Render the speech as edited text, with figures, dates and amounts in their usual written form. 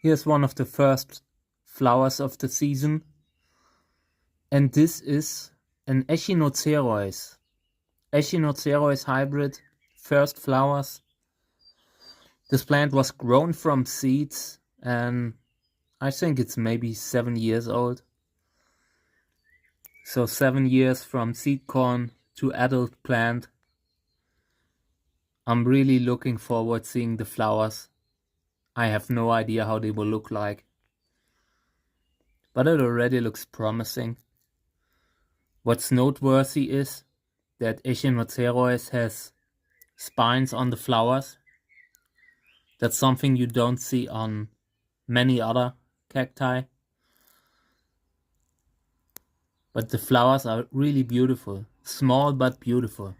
Here's one of the first flowers of the season. And this is an Echinocereus. Echinocereus hybrid, first flowers. This plant was grown from seeds and I think it's maybe 7 years old. So 7 years from seed corn to adult plant. I'm really looking forward seeing the flowers. I have no idea how they will look like, but it already looks promising. What's noteworthy is that Echinocereus has spines on the flowers. That's something you don't see on many other cacti. But the flowers are really beautiful, small but beautiful.